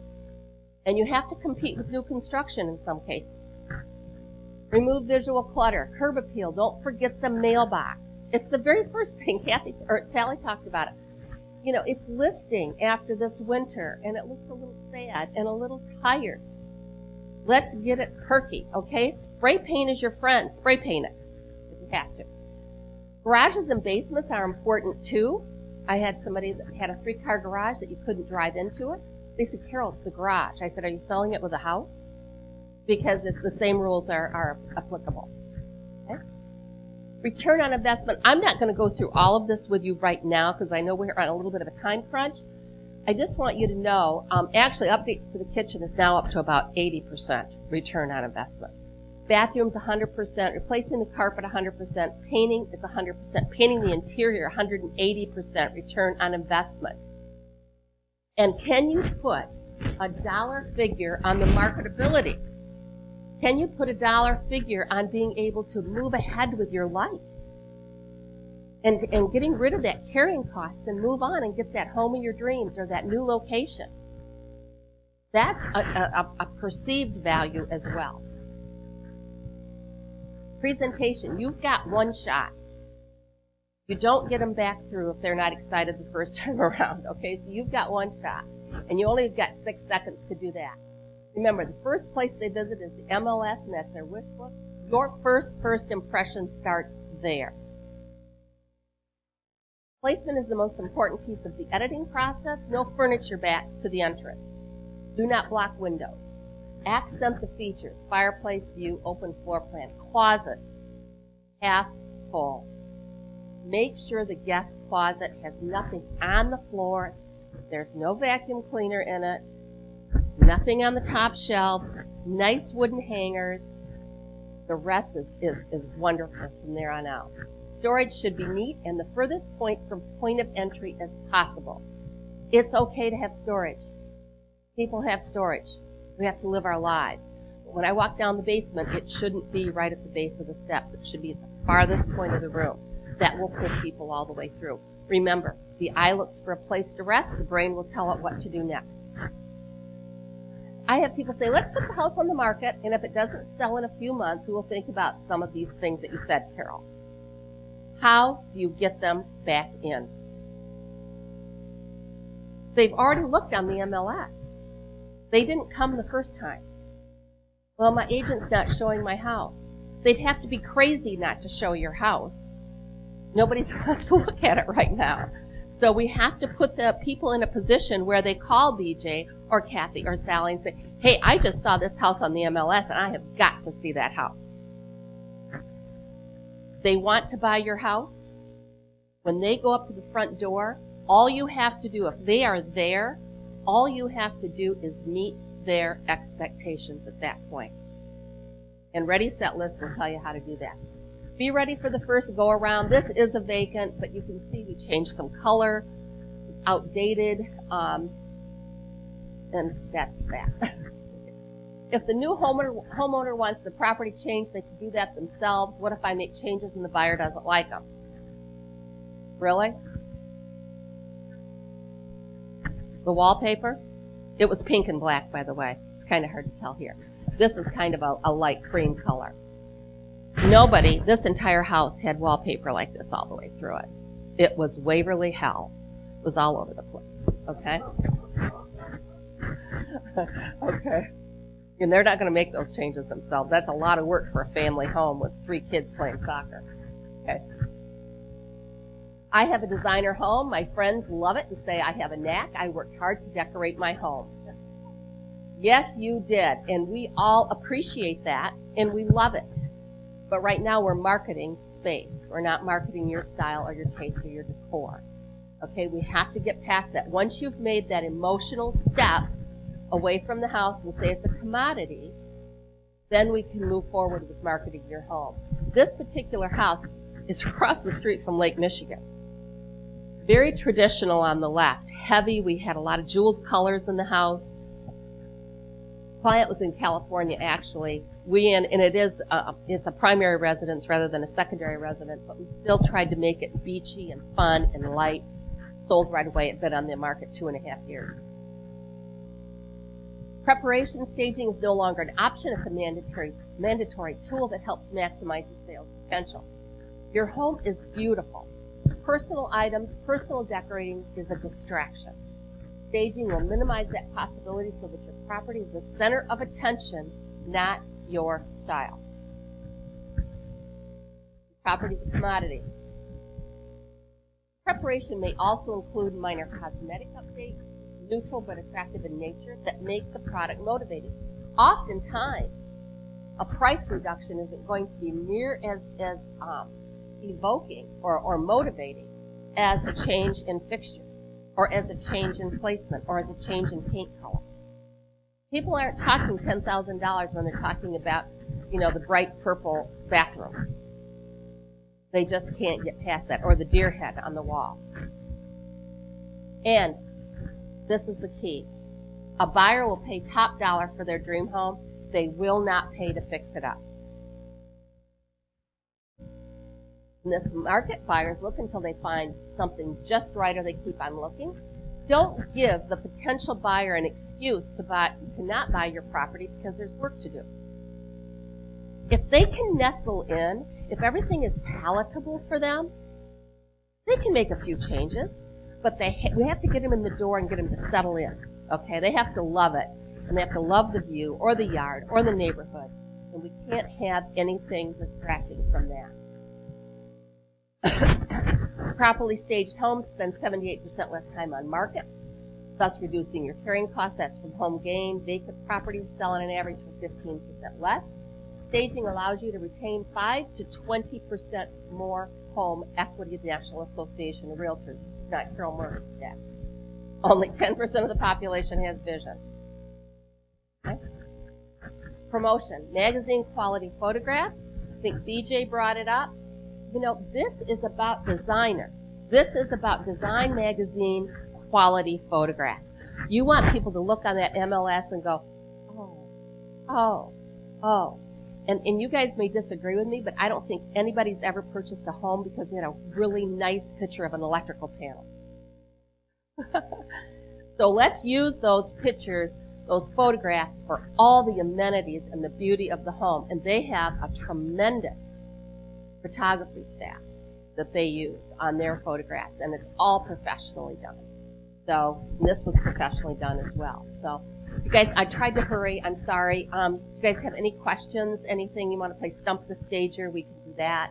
and you have to compete with new construction in some cases. Remove visual clutter. Curb appeal. Don't forget the mailbox. It's the very first thing Sally talked about it. You know, it's listing after this winter, and it looks a little sad and a little tired. Let's get it perky, okay? Spray paint is your friend. Spray paint it if you have to. Garages and basements are important too. I had somebody that had a 3-car garage that you couldn't drive into it. They said, Carol, it's the garage. I said, are you selling it with a house? Because it's the same rules are applicable. Okay? Return on investment. I'm not going to go through all of this with you right now because I know we're on a little bit of a time crunch. I just want you to know, actually updates to the kitchen is now up to about 80% return on investment. Bathrooms 100%, replacing the carpet 100%, painting is 100%, painting the interior 180% return on investment. And can you put a dollar figure on the marketability? Can you put a dollar figure on being able to move ahead with your life? And getting rid of that carrying cost and move on and get that home of your dreams or that new location. That's a perceived value as well. Presentation. You've got one shot. You don't get them back through if they're not excited the first time around, okay? So you've got one shot. And you only have got 6 seconds to do that. Remember, the first place they visit is the MLS, and that's their wish book. Your first impression starts there. Placement is the most important piece of the editing process. No furniture backs to the entrance. Do not block windows. Accent the features. Fireplace view, open floor plan. Closet, half full. Make sure the guest closet has nothing on the floor. There's no vacuum cleaner in it. Nothing on the top shelves. Nice wooden hangers. The rest is wonderful from there on out. Storage should be neat and the furthest point from point of entry as possible. It's okay to have storage. People have storage. We have to live our lives. But when I walk down the basement, it shouldn't be right at the base of the steps. It should be at the farthest point of the room. That will pull people all the way through. Remember, the eye looks for a place to rest. The brain will tell it what to do next. I have people say, let's put the house on the market, and if it doesn't sell in a few months, we will think about some of these things that you said, Carol. How do you get them back in? They've already looked on the MLS. They didn't come the first time. Well, my agent's not showing my house. They'd have to be crazy not to show your house. Nobody wants to look at it right now. So we have to put the people in a position where they call BJ or Kathy or Sally and say, hey, I just saw this house on the MLS and I have got to see that house. They want to buy your house. When they go up to the front door, all you have to do, if they are there, all you have to do is meet their expectations at that point. And Ready Set List will tell you how to do that. Be ready for the first go around. This is a vacant, but you can see we changed some color. It's outdated, and that's that. If the new homeowner wants the property changed, they can do that themselves. What if I make changes and the buyer doesn't like them? Really? The wallpaper? It was pink and black, by the way. It's kind of hard to tell here. This is kind of a light cream color. Nobody, this entire house had wallpaper like this all the way through it. It was Waverly hell. It was all over the place. Okay? Okay. And they're not going to make those changes themselves. That's a lot of work for a family home with 3 kids playing soccer. Okay? I have a designer home. My friends love it and say I have a knack. I worked hard to decorate my home. Yes, you did. And we all appreciate that, and we love it. But right now we're marketing space. We're not marketing your style or your taste or your decor. Okay, we have to get past that. Once you've made that emotional step away from the house and say it's a commodity, then we can move forward with marketing your home. This particular house is across the street from Lake Michigan. Very traditional on the left. Heavy. We had a lot of jeweled colors in the house. Client was in California, actually. It's a primary residence rather than a secondary residence, but we still tried to make it beachy and fun and light. Sold right away. It's been on the market 2.5 years. Preparation staging is no longer an option. It's a mandatory tool that helps maximize the sales potential. Your home is beautiful. Personal items, personal decorating is a distraction. Staging will minimize that possibility so that your property is the center of attention, not your style. Property is a commodity. Preparation may also include minor cosmetic updates, neutral but attractive in nature, that make the product motivating. Oftentimes, a price reduction isn't going to be near as evoking or motivating as a change in fixture, or as a change in placement, or as a change in paint color. People aren't talking $10,000 when they're talking about, the bright purple bathroom. They just can't get past that, or the deer head on the wall. And this is the key. A buyer will pay top dollar for their dream home. They will not pay to fix it up. In this market, buyers look until they find something just right, or they keep on looking. Don't give the potential buyer an excuse to not buy your property because there's work to do. If they can nestle in, if everything is palatable for them, they can make a few changes, but we have to get them in the door and get them to settle in. Okay, they have to love it, and they have to love the view or the yard or the neighborhood. And we can't have anything distracting from that. Properly staged homes spend 78% less time on market, thus reducing your carrying costs. That's from home gain. Vacant properties sell on an average for 15% less. Staging allows you to retain 5 to 20% more home equity of the National Association of Realtors. This is not Carol Morgan's stat. Only 10% of the population has vision. Okay. Promotion. Magazine quality photographs. I think BJ brought it up. You know, this is about designer. This is about design magazine quality photographs. You want people to look on that MLS and go, oh. And you guys may disagree with me, but I don't think anybody's ever purchased a home because we had a really nice picture of an electrical panel. So let's use those pictures, those photographs for all the amenities and the beauty of the home. And they have a tremendous photography staff that they use on their photographs, and it's all professionally done. So this was professionally done as well. So you guys, I tried to hurry. I'm sorry. You guys have any questions, anything you want to play Stump the Stager, we can do that.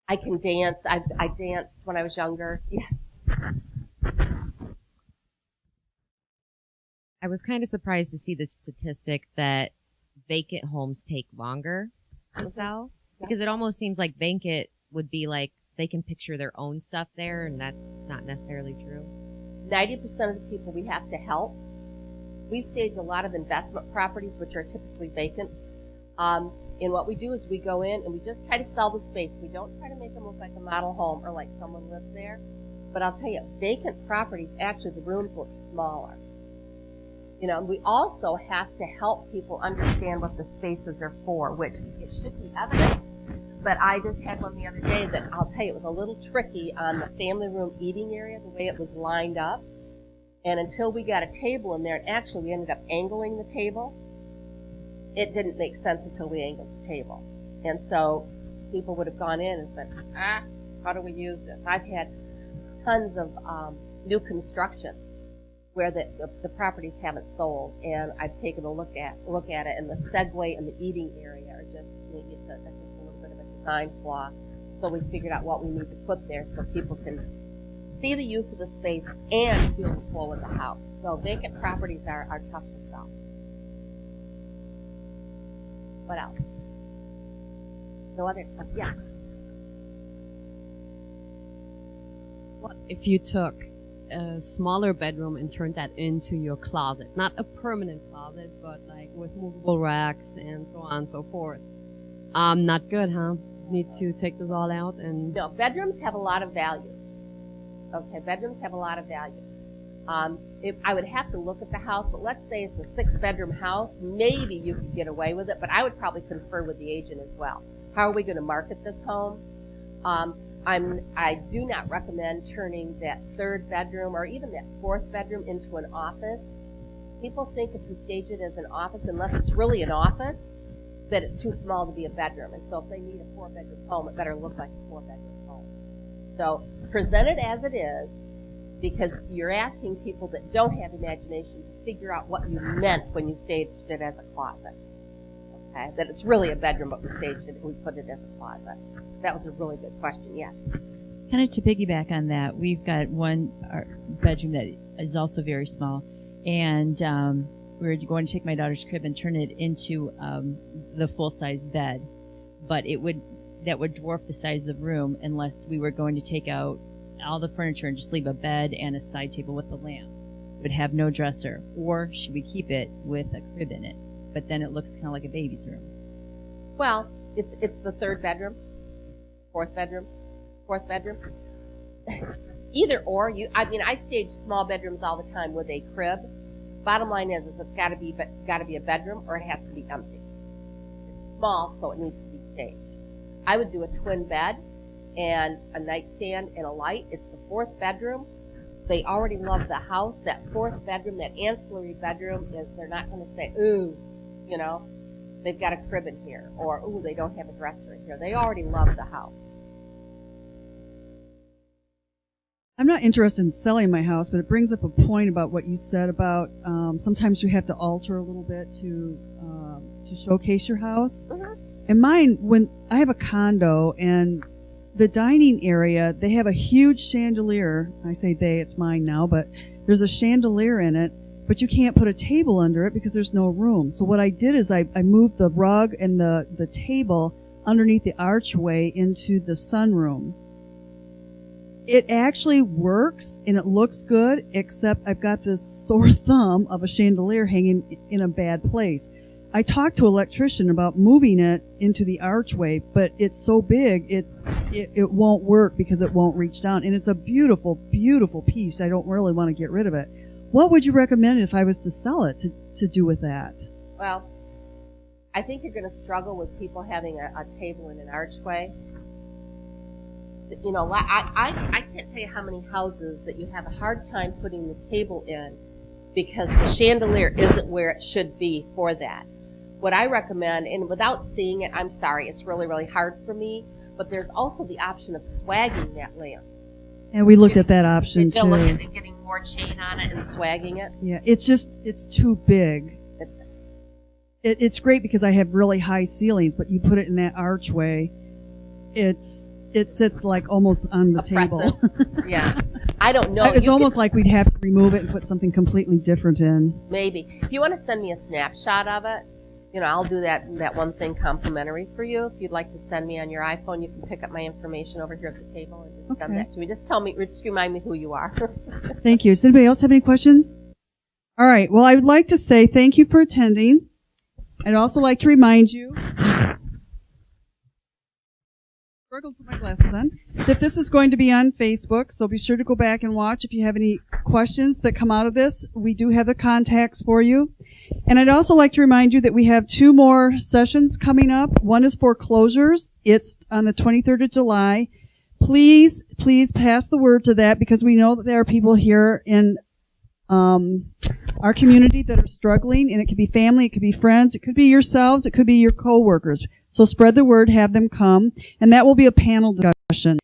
I can dance. I danced when I was younger. Yes. I was kind of surprised to see the statistic that vacant homes take longer to sell, because it almost seems like vacant would be like they can picture their own stuff there, and that's not necessarily true. 90% of the people we have to help. We stage a lot of investment properties, which are typically vacant. And what we do is we go in and we just try to sell the space. We don't try to make them look like a model home or like someone lives there. But I'll tell you, vacant properties, actually the rooms look smaller. You know, we also have to help people understand what the spaces are for, which it should be evident. But I just had one the other day that I'll tell you, it was a little tricky on the family room eating area, the way it was lined up. And until we got a table in there, and actually we ended up angling the table, it didn't make sense until we angled the table. And so people would have gone in and said, how do we use this? I've had tons of new construction where the properties haven't sold, and I've taken a look at it, and the segue and the eating area are just, maybe it's just a little bit of a design flaw. So we figured out what we need to put there so people can see the use of the space and feel the flow of the house. So vacant properties are tough to sell. What else? No other? Yes. What if you took a smaller bedroom and turned that into your closet? Not a permanent closet, but like with movable racks and so on and so forth. Not good, huh? Need to take this all out and... No, bedrooms have a lot of value. Okay, bedrooms have a lot of value. If I would have to look at the house, but let's say it's a 6-bedroom house, maybe you could get away with it, but I would probably confer with the agent as well. How are we going to market this home? I do not recommend turning that 3rd bedroom or even that 4th bedroom into an office. People think if you stage it as an office, unless it's really an office, that it's too small to be a bedroom. And so if they need a 4-bedroom home, it better look like a 4-bedroom home. So present it as it is, because you're asking people that don't have imagination to figure out what you meant when you staged it as a closet. Okay? That it's really a bedroom, but we staged it, we put it as a closet. That was a really good question, yes. Kind of to piggyback on that, we've got one bedroom that is also very small, and we were going to take my daughter's crib and turn it into the full-size bed, but that would dwarf the size of the room unless we were going to take out all the furniture and just leave a bed and a side table with a lamp. It would have no dresser, or should we keep it with a crib in it? But then it looks kind of like a baby's room. Well, it's the 3rd bedroom, 4th bedroom, 4th bedroom. Either or. I stage small bedrooms all the time with a crib. Bottom line is it's got to be a bedroom, or it has to be empty. It's small, so it needs to be staged. I would do a twin bed and a nightstand and a light. It's the 4th bedroom. They already love the house. That 4th bedroom, that ancillary bedroom, they're not going to say, ooh, they've got a crib in here, or ooh, they don't have a dresser in here. They already love the house. I'm not interested in selling my house, but it brings up a point about what you said about sometimes you have to alter a little bit to showcase your house. And mine, when I have a condo and the dining area, they have a huge chandelier. I say they, it's mine now, but there's a chandelier in it, but you can't put a table under it because there's no room. So what I did is I moved the rug and the table underneath the archway into the sunroom. It actually works and it looks good, except I've got this sore thumb of a chandelier hanging in a bad place. I talked to an electrician about moving it into the archway, but it's so big it won't work because it won't reach down. And it's a beautiful, beautiful piece. I don't really want to get rid of it. What would you recommend if I was to sell it to do with that? Well, I think you're going to struggle with people having a table in an archway. You know, I can't tell you how many houses that you have a hard time putting the table in because the chandelier isn't where it should be for that. What I recommend, and without seeing it, I'm sorry, it's really, really hard for me, but there's also the option of swagging that lamp. And we looked at that option too. Look at it, getting more chain on it and swagging it. Yeah, it's too big. It's great because I have really high ceilings, but you put it in that archway, it sits like almost on the table. Yeah. I don't know. It's almost like we'd have to remove it and put something completely different in. Maybe. If you want to send me a snapshot of it, you know, I'll do that one thing complimentary for you. If you'd like to send me on your iPhone, you can pick up my information over here at the table and just send that to me. Just tell me, just remind me who you are. Thank you. Does anybody else have any questions? All right. Well, I would like to say thank you for attending. I'd also like to remind you, struggled to put my glasses on, that this is going to be on Facebook, so be sure to go back and watch. If you have any questions that come out of this, we do have the contacts for you. And I'd also like to remind you that we have 2 more sessions coming up. One is foreclosures. It's on the 23rd of July. Please pass the word to that because we know that there are people here in our community that are struggling, and it could be family, it could be friends, it could be yourselves, it could be your coworkers. So spread the word, have them come, and that will be a panel discussion.